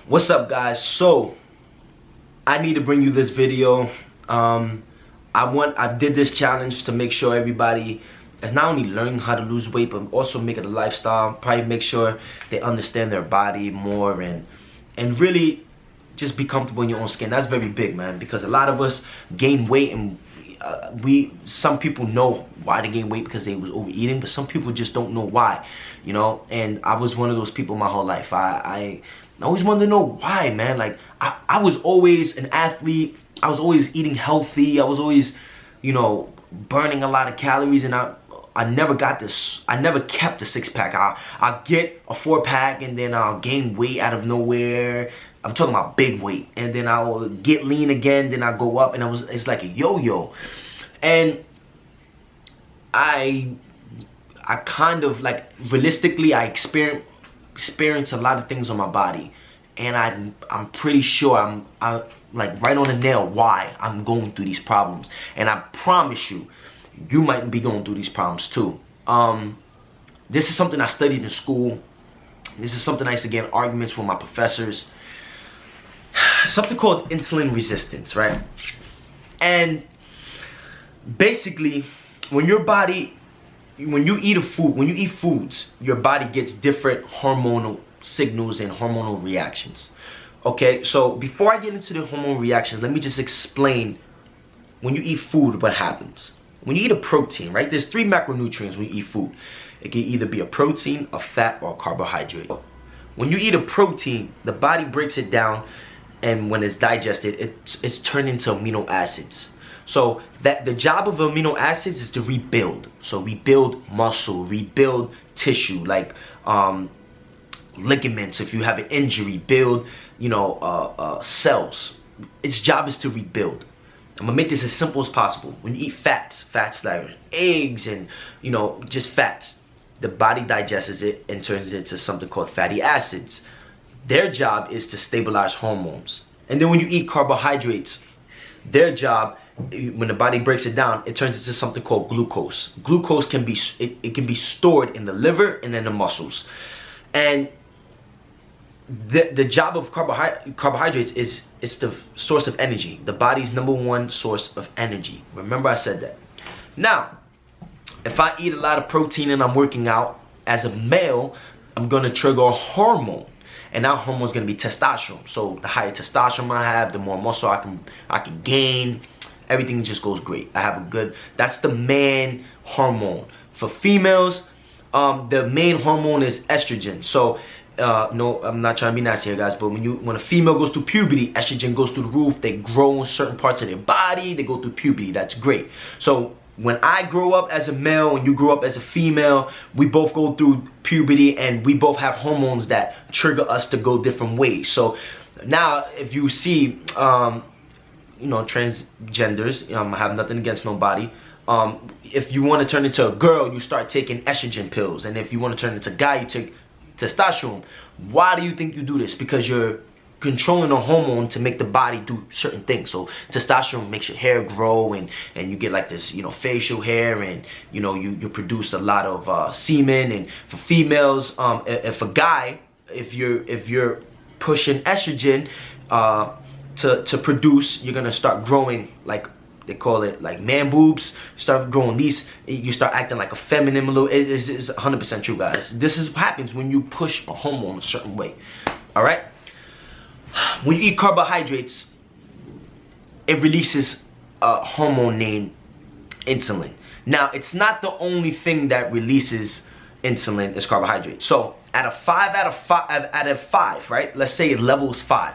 What's up, guys? So I need to bring you this video. I did this challenge to make sure everybody is not only learning how to lose weight, but also make it a lifestyle. Probably make sure they understand their body more and really just be comfortable in your own skin. That's very big, man, because a lot of us gain weight, and some people know why they gain weight because they was overeating, but some people just don't know why, you know. And I was one of those people my whole life. I always wanted to know why, man. Like I was always an athlete. I was always eating healthy. I was always, you know, burning a lot of calories, and I never got this. I never kept a six-pack. I'll get a 4-pack and then I'll gain weight out of nowhere. I'm talking about big weight, and then I'll get lean again, then I'll go up, and it's like a yo-yo. And I kind of, like, realistically, I experience a lot of things on my body, and I'm pretty sure I'm like right on the nail why I'm going through these problems. And I promise you, you might be going through these problems too. This is something I studied in school. This is something I used to get in arguments with my professors. Something called insulin resistance, right? And basically, when you eat foods, your body gets different hormonal signals and hormonal reactions. Okay, so before I get into the hormonal reactions, let me just explain when you eat food what happens. When you eat a protein, right? There's 3 macronutrients when you eat food. It can either be a protein, a fat, or a carbohydrate. When you eat a protein, the body breaks it down, and when it's digested, it's turned into amino acids. So the job of amino acids is to rebuild. So rebuild muscle, rebuild tissue, like ligaments. If you have an injury, build, you know, cells. Its job is to rebuild. I'm gonna make this as simple as possible. When you eat fats like eggs and, you know, just fats, the body digests it and turns it into something called fatty acids. Their job is to stabilize hormones. And then when you eat carbohydrates, their job, when the body breaks it down, it turns into something called glucose. Glucose can be it can be stored in the liver and in the muscles. And the job of carbohydrates is it's the source of energy, the body's #1 source of energy. Remember I said that. Now, if I eat a lot of protein and I'm working out, as a male, I'm gonna trigger a hormone, and that hormone is gonna be testosterone. So the higher testosterone I have, the more muscle I can gain. Everything just goes great. I have a good. That's the man hormone. For females, the main hormone is estrogen. So no, I'm not trying to be nice here, guys, but when a female goes through puberty, estrogen goes through the roof. They grow in certain parts of their body. They go through puberty. That's great. So when I grow up as a male and you grow up as a female, we both go through puberty, and we both have hormones that trigger us to go different ways. So now, if you see, you know, transgenders, I have nothing against nobody. If you want to turn into a girl, you start taking estrogen pills, and if you want to turn into a guy, you take testosterone. Why do you think you do this? Because you're controlling a hormone to make the body do certain things. So testosterone makes your hair grow, and you get like this, you know, facial hair, and you know, you produce a lot of semen. And for females, if a guy, if you're pushing estrogen to produce, you're gonna start growing, like they call it, like man boobs. You start growing these, you start acting like a feminine a little. It's 100% true, guys. This is what happens when you push a hormone a certain way. All right. When you eat carbohydrates, it releases a hormone named insulin. Now, it's not the only thing that releases insulin is carbohydrates. So out of five, right? Let's say it levels 5.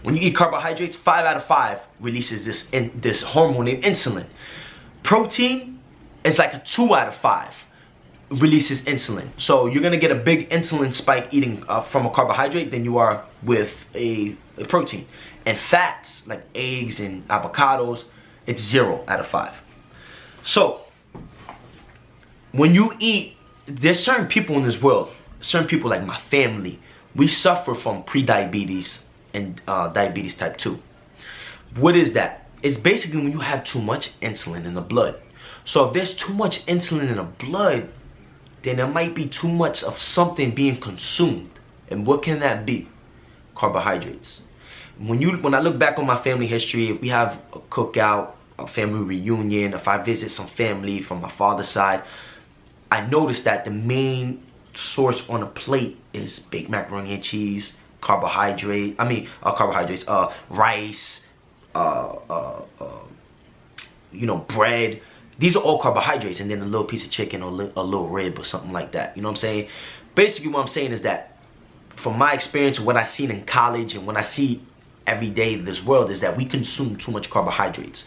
When you eat carbohydrates, 5 out of 5 releases this hormone named insulin. Protein is like a 2 out of 5 releases insulin. So you're gonna get a big insulin spike eating from a carbohydrate than you are with a protein. And fats like eggs and avocados, it's 0 out of 5. So when you eat, there's certain people in this world, certain people like my family, we suffer from pre-diabetes and diabetes type 2. What is that? It's basically when you have too much insulin in the blood. So if there's too much insulin in the blood, then there might be too much of something being consumed. And what can that be? carbohydrates. When I look back on my family history, if we have a cookout, a family reunion, if I visit some family from my father's side, I noticed that the main source on a plate is baked macaroni and cheese, carbohydrates, rice, you know, bread. These are all carbohydrates, and then a little piece of chicken or a little rib or something like that. You know what I'm saying? Basically, what I'm saying is that from my experience, what I've seen in college and what I see every day in this world is that we consume too much carbohydrates.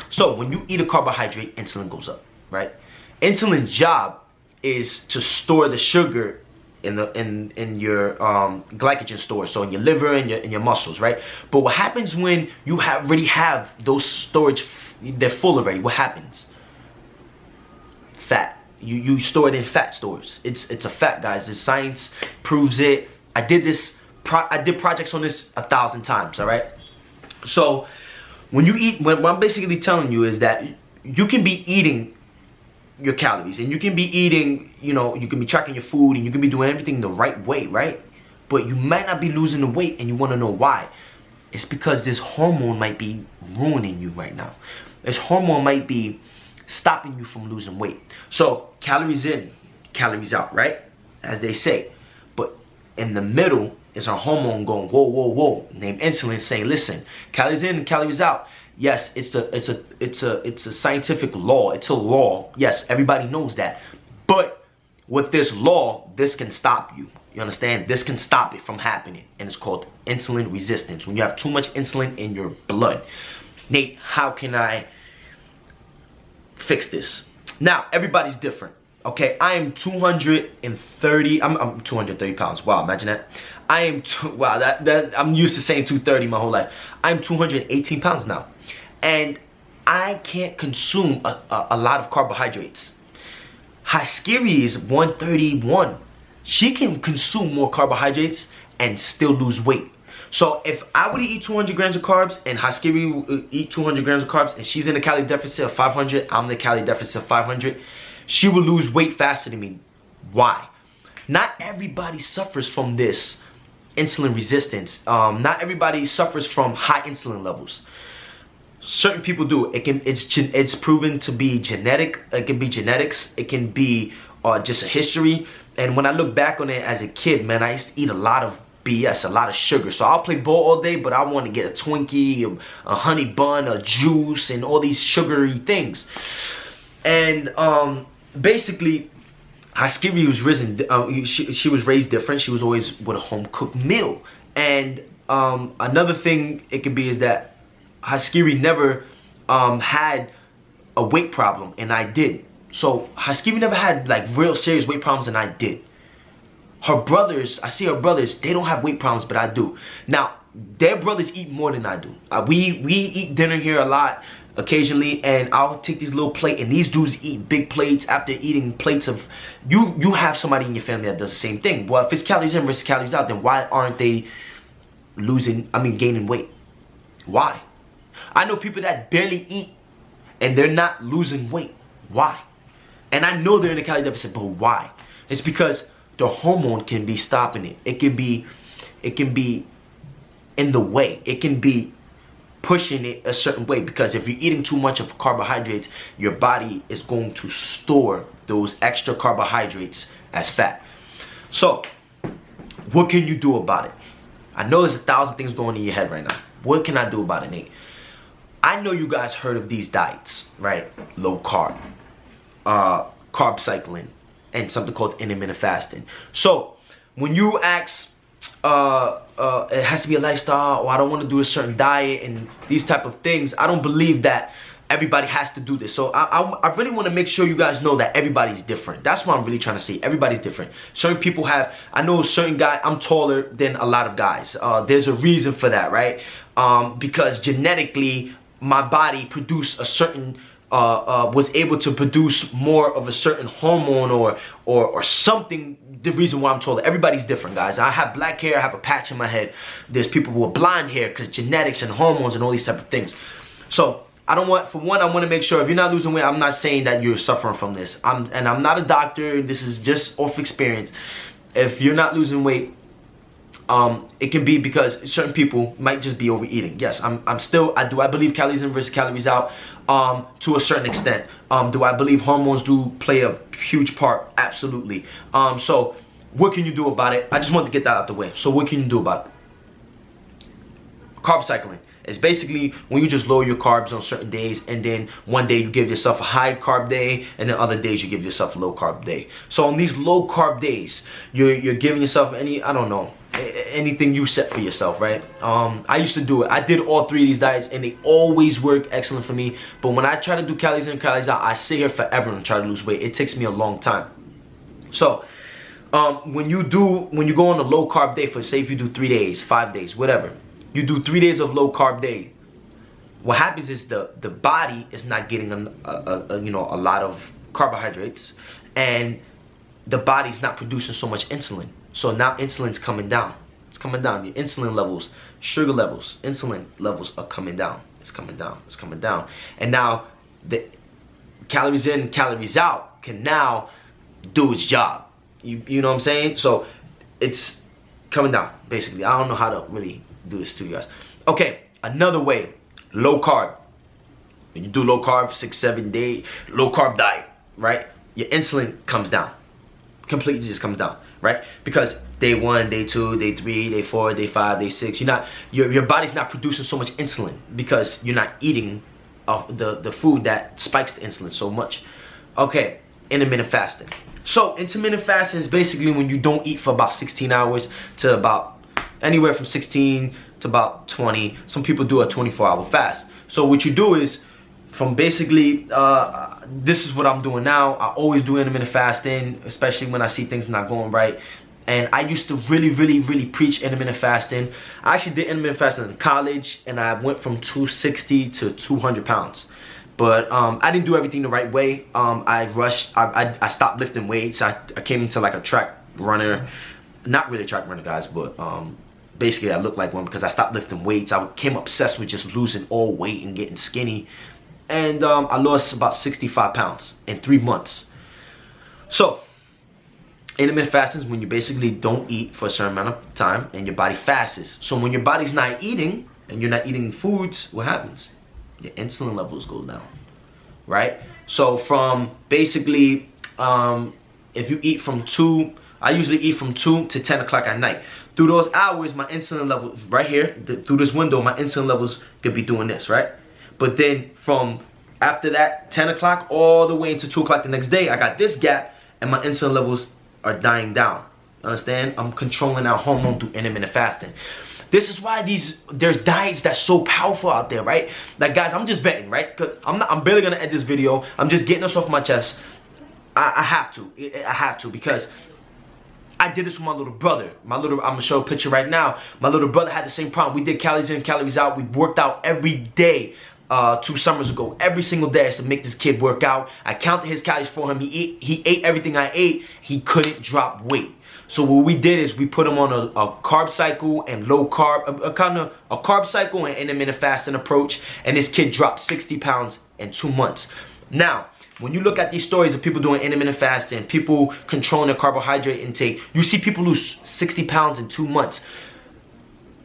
So when you eat a carbohydrate, insulin goes up, right? Insulin's job is to store the sugar in your glycogen stores, so in your liver and your muscles, right? But what happens when you already have those storage, they're full already? What happens? Fat. You store it in fat stores. It's a fat, guys. The science proves it. I did projects on this 1,000 times, all right? So when you eat, what I'm basically telling you is that you can be eating your calories, and you can be eating, you know, you can be tracking your food, and you can be doing everything the right way, right? But you might not be losing the weight, and you want to know why. It's because this hormone might be ruining you right now. This hormone might be stopping you from losing weight. So calories in, calories out, right? As they say. But in the middle is our hormone going whoa, whoa, whoa, named insulin, saying, listen, calories in, calories out. Yes, it's a scientific law. It's a law. Yes, everybody knows that. But with this law, this can stop you. You understand? This can stop it from happening. And it's called insulin resistance. When you have too much insulin in your blood. Nate, how can I fix this? Now, everybody's different. Okay, I am 230. I'm 230 pounds. Wow, imagine that. I'm used to saying 230 my whole life. I'm 218 pounds now, and I can't consume a lot of carbohydrates. Haskiri is 131. She can consume more carbohydrates and still lose weight. So if I were to eat 200 grams of carbs and Haskiri will eat 200 grams of carbs, and she's in a calorie deficit of 500, I'm in a calorie deficit of 500, she will lose weight faster than me. Why? Not everybody suffers from this insulin resistance. Not everybody suffers from high insulin levels. Certain people do. It's proven to be genetic. It can be genetics. It can be just a history. And when I look back on it as a kid, man, I used to eat a lot of BS, a lot of sugar. So I'll play ball all day, but I want to get a Twinkie, a honey bun, a juice, and all these sugary things. And basically, Haskiri was she was raised different. She was always with a home cooked meal. And another thing it could be is that Haskiri never had a weight problem, and I did. So Haskiri never had like real serious weight problems, and I did. Her brothers, I see her brothers, they don't have weight problems, but I do. Now, their brothers eat more than I do. We eat dinner here a lot, occasionally, and I'll take these little plate, and these dudes eat big plates after eating plates of, you have somebody in your family that does the same thing. Well, if it's calories in versus calories out, then why aren't they gaining weight? Why? I know people that barely eat and they're not losing weight. Why? And I know they're in a calorie deficit, but why? It's because the hormone can be stopping it. It can be in the way. It can be pushing it a certain way, because if you're eating too much of carbohydrates, your body is going to store those extra carbohydrates as fat. So what can you do about it? I know there's 1,000 things going in your head right now. What can I do about it, Nate? I know you guys heard of these diets, right? Low carb, carb cycling, and something called intermittent fasting. So when you ask, it has to be a lifestyle, or I don't want to do a certain diet and these type of things, I don't believe that everybody has to do this. So I really want to make sure you guys know that everybody's different. That's what I'm really trying to say. Everybody's different. Certain people have, I know a certain guy, I'm taller than a lot of guys. There's a reason for that, right? Because genetically, my body produced a certain, was able to produce more of a certain hormone or something. The reason why I'm taller. Everybody's different, guys. I have black hair, I have a patch in my head. There's people who have blonde hair because genetics and hormones and all these type of things. So I don't want, for one, I want to make sure if you're not losing weight, I'm not saying that you're suffering from this. I'm not a doctor. This is just off experience. If you're not losing weight, It can be because certain people might just be overeating. Yes, I believe calories in versus calories out to a certain extent. Do I believe hormones do play a huge part? Absolutely. So what can you do about it? I just want to get that out the way. So what can you do about it? Carb cycling. It's basically when you just lower your carbs on certain days, and then one day you give yourself a high carb day, and then other days you give yourself a low carb day. So on these low carb days, you're giving yourself anything you set for yourself, right? I used to do it. I did all 3 of these diets, and they always work excellent for me. But when I try to do calories in, calories out, I sit here forever and try to lose weight. It takes me a long time. So when you go on a low carb day, for say if you do 3 days, 5 days, whatever, you do 3 days of low carb day, what happens is the body is not getting a lot of carbohydrates, and the body's not producing so much insulin. So now insulin's coming down. It's coming down. Your insulin levels, sugar levels, insulin levels are coming down. It's coming down. It's coming down. And now the calories in, calories out can now do its job. You know what I'm saying? So it's coming down, basically. I don't know how to really do this to you guys. Okay, another way, low carb. When you do low carb, 6-7 day low carb diet, right? Your insulin comes down. Completely just comes down, right? Because day 1, day 2, day 3, day 4, day 5, day 6, your body's not producing so much insulin because you're not eating the food that spikes the insulin so much. Okay, intermittent fasting. So intermittent fasting is basically when you don't eat for about 16 hours to about anywhere from 16 to about 20. Some people do a 24-hour fast. So what you do is, from basically, this is what I'm doing now. I always do intermittent fasting, especially when I see things not going right. And I used to really preach intermittent fasting. I actually did intermittent fasting in college, and I went from 260 to 200 pounds. But I didn't do everything the right way. I rushed. I stopped lifting weights. I came into like a track runner. Not really a track runner, guys, but basically I looked like one because I stopped lifting weights. I became obsessed with just losing all weight and getting skinny. And I lost about 65 pounds in 3 months. So intermittent fasting is when you basically don't eat for a certain amount of time and your body fasts. So when your body's not eating and you're not eating foods, what happens? Your insulin levels go down, right? So from basically, if you eat from 2, I usually eat from 2 to 10 o'clock at night. Through those hours, my insulin levels, right here, through this window, my insulin levels could be doing this, right? But then from after that, 10 o'clock, all the way into 2 o'clock the next day, I got this gap, and my insulin levels are dying down. Understand? I'm controlling our hormone through intermittent fasting. This is why there's diets that's so powerful out there, right? Like, guys, I'm just venting, right? Cause I'm barely gonna edit this video. I'm just getting this off my chest. I have to because I did this with my little brother. I'm gonna show a picture right now. My little brother had the same problem. We did calories in, calories out. We worked out every day 2 summers ago. Every single day I used to make this kid work out. I counted his calories for him. He ate everything I ate. He couldn't drop weight. So what we did is we put him on a carb cycle and low carb, a carb cycle and intermittent fasting approach. And this kid dropped 60 pounds in 2 months. Now, when you look at these stories of people doing intermittent fasting, people controlling their carbohydrate intake, you see people lose 60 pounds in 2 months.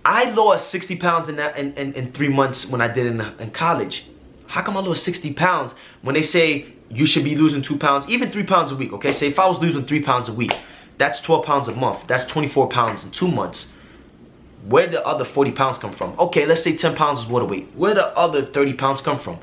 I lost 60 pounds in 3 months when I did it in college. How come I lost 60 pounds when they say you should be losing 2 pounds, even 3 pounds a week, okay? Say if I was losing 3 pounds a week, that's 12 pounds a month. That's 24 pounds in 2 months. Where did the other 40 pounds come from? Okay, let's say 10 pounds is water weight. Where did the other 30 pounds come from?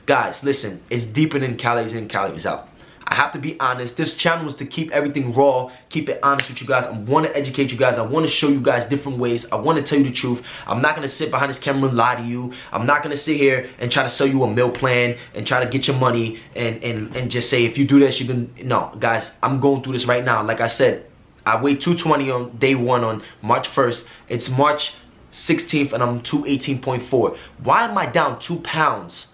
Guys, listen, it's deeper than calories in, calories out. I have to be honest. This channel is to keep everything raw, keep it honest with you guys. I want to educate you guys. I want to show you guys different ways. I want to tell you the truth. I'm not going to sit behind this camera and lie to you. I'm not going to sit here and try to sell you a meal plan and try to get your money and just say if you do this, you can. No, guys, I'm going through this right now. Like I said, I weighed 220 on day 1 on March 1st. It's March 16th and I'm 218.4. Why am I down 2 pounds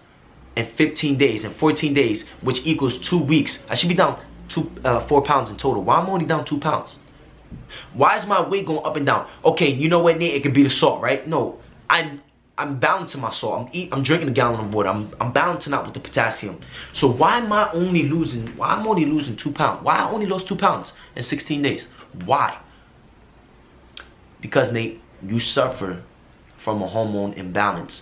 in 15 days and 14 days, which equals 2 weeks? I should be down 4 pounds in total. Why am I only down 2 pounds? Why is my weight going up and down? Okay, you know what, Nate? It could be the salt, right? No, I'm balancing my salt. I'm drinking a gallon of water. I'm balancing out with the potassium. So why am I only losing? Why I'm only losing 2 pounds? Why I only lost 2 pounds in 16 days? Why? Because Nate, you suffer from a hormone imbalance.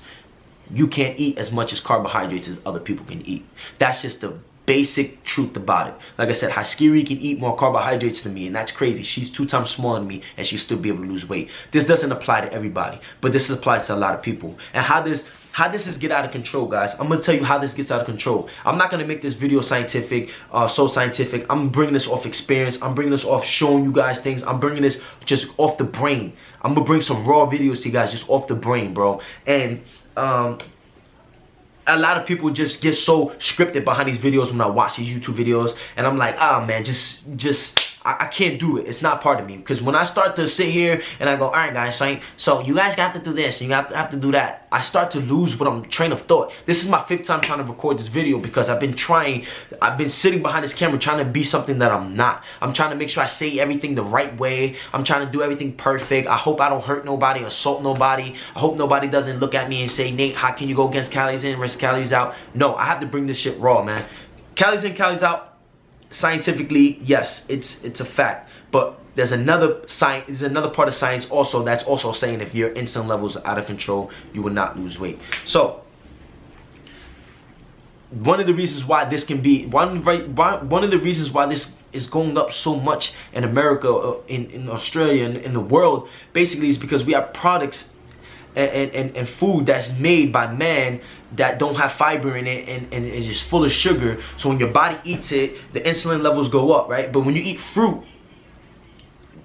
You can't eat as much as carbohydrates as other people can eat. That's just the basic truth about it. Like I said, Haskiri can eat more carbohydrates than me, and that's crazy. She's 2 times smaller than me, and she'll still be able to lose weight. This doesn't apply to everybody, but this applies to a lot of people. And how this is get out of control, guys. I'm gonna tell you how this gets out of control. I'm not gonna make this video scientific, so scientific. I'm bringing this off experience. I'm bringing this off showing you guys things. I'm bringing this just off the brain. I'm gonna bring some raw videos to you guys just off the brain, bro. And a lot of people just get so scripted behind these videos when I watch these YouTube videos, and I'm like, ah, man, I can't do it. It's not part of me. Because when I start to sit here and I go, all right, guys, so you guys have to do this, and you have to do that, I start to lose what I'm train of thought. This is my 5th time trying to record this video because I've been sitting behind this camera trying to be something that I'm not. I'm trying to make sure I say everything the right way. I'm trying to do everything perfect. I hope I don't hurt nobody, assault nobody. I hope nobody doesn't look at me and say, Nate, how can you go against calories in versus calories out? No, I have to bring this shit raw, man. Calories in, calories out. Scientifically, yes, it's a fact, but there's another part of science also that's also saying if your insulin levels are out of control, you will not lose weight. So one of the reasons why this can be one of the reasons why this is going up so much in America, in Australia, and in the world, basically is because we have products and food that's made by man that don't have fiber in it and is just full of sugar. So when your body eats it, the insulin levels go up, right? But when you eat fruit,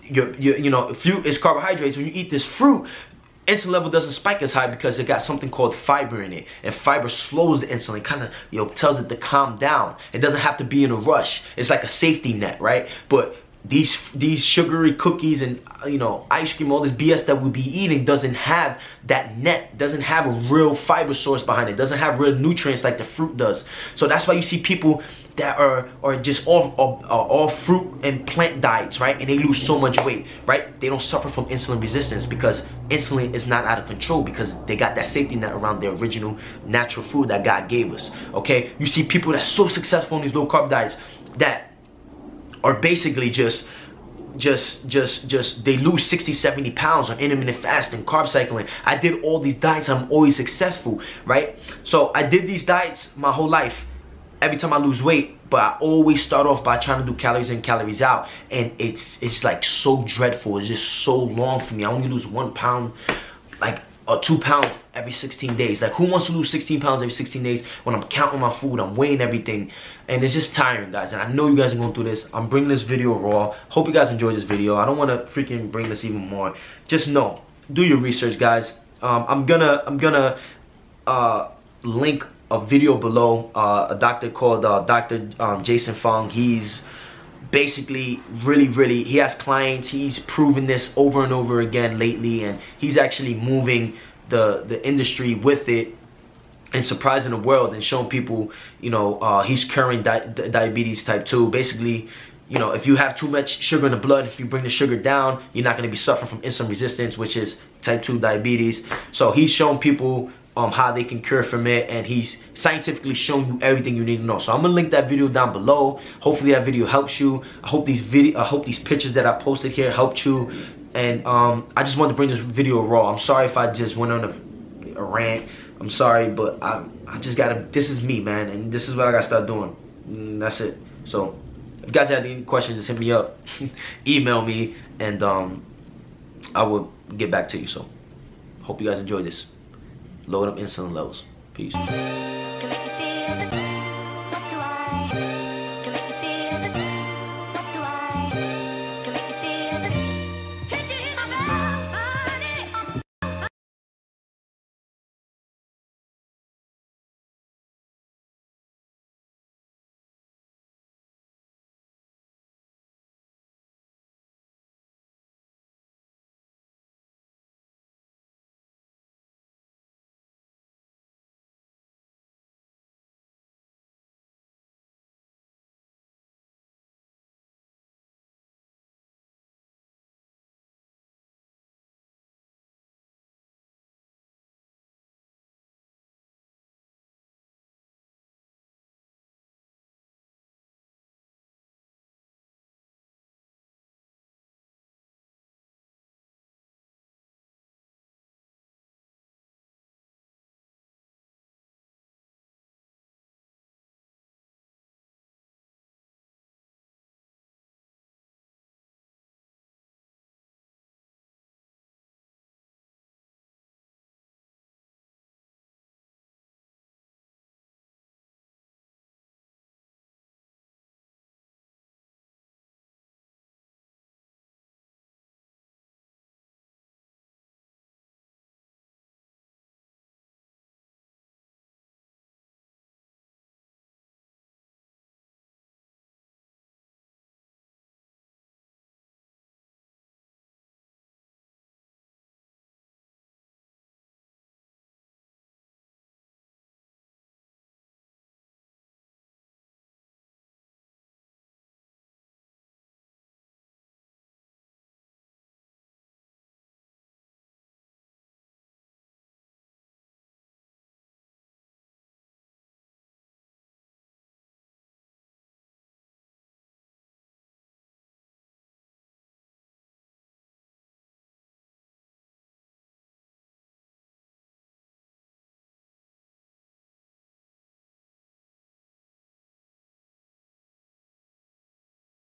you know, fruit is carbohydrates. When you eat this fruit, insulin level doesn't spike as high because it got something called fiber in it, and fiber slows the insulin, kind of tells it to calm down. It doesn't have to be in a rush. It's like a safety net, right? But these sugary cookies and ice cream, all this BS that we be eating doesn't have that net, doesn't have a real fiber source behind it, doesn't have real nutrients like the fruit does. So that's why you see people that are just all fruit and plant diets, right? And they lose so much weight, right? They don't suffer from insulin resistance because insulin is not out of control because they got that safety net around their original natural food that God gave us, okay? You see people that's so successful in these low carb diets that are basically just they lose 60-70 pounds on intermittent fasting, carb cycling. I did all these diets, I'm always successful, right? So I did these diets my whole life. Every time I lose weight, but I always start off by trying to do calories in, calories out, and it's like so dreadful. It's just so long for me. I only lose 1 pound, or 2 pounds every 16 days. Like, who wants to lose 16 pounds every 16 days when I'm counting my food, I'm weighing everything, and it's just tiring, guys. And I know you guys are going through this. I'm bringing this video raw. Hope you guys enjoyed this video. I don't want to freaking bring this even more. Just know, do your research, guys. I'm gonna link a video below, a doctor called Dr. Jason Fung. He's basically really, he has clients, he's proven this over and over again lately, and he's actually moving the industry with it and surprising the world and showing people, he's curing diabetes type 2. Basically, if you have too much sugar in the blood, if you bring the sugar down, you're not going to be suffering from insulin resistance, which is type 2 diabetes. So he's showing people how they can cure from it, and he's scientifically showing you everything you need to know. So I'm gonna link that video down below. Hopefully that video helps you. I hope these pictures that I posted here helped you. And I just wanted to bring this video raw. I'm sorry if I just went on a rant. I'm sorry, but I just gotta, this is me, man, and this is what I gotta start doing. And that's it. So if you guys have any questions, just hit me up, email me, and I will get back to you. So hope you guys enjoyed this. Load up insulin levels. Peace.